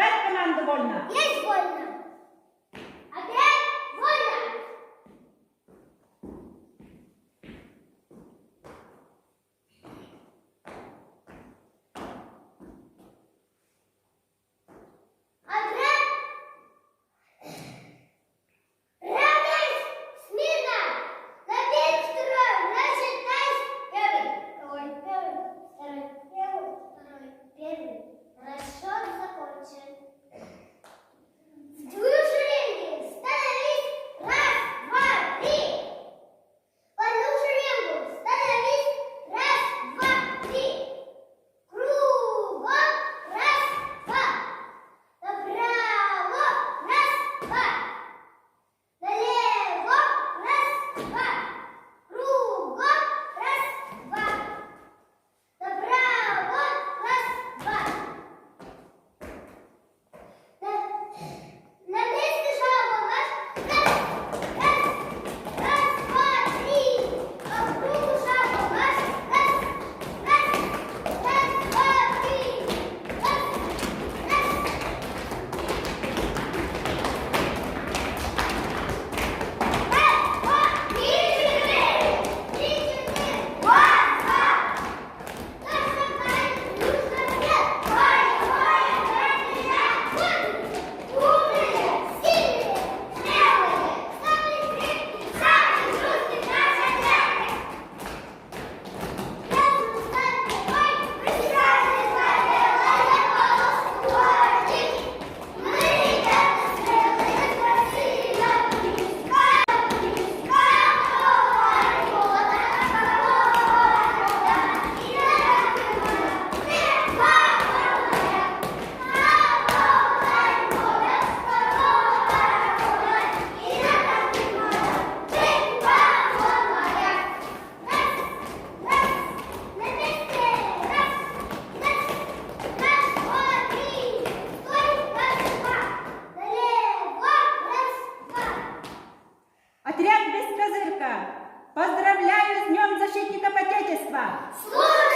Дать команду вольно. Есть вольно. Опять вольно. Отряд. Равняйсь. Смирно. На пять строй. Начинай. Первый. Второй. Второй. Первый. Второй. Первый. Расчет закончен. В твою шеренгу становись. Раз, два, три. В одну шеренгу становись. Раз, два, три. Кругом. Раз, два. Направо. Раз, два. Налево. Раз, два. Кругом. Раз, два. Направо. Раз, два. На месте шагов. Раз, два, три. По кругу шагов. Раз, два, три. Отряд Бескозырка. Поздравляю с Днем защитников Отечества! Слушай!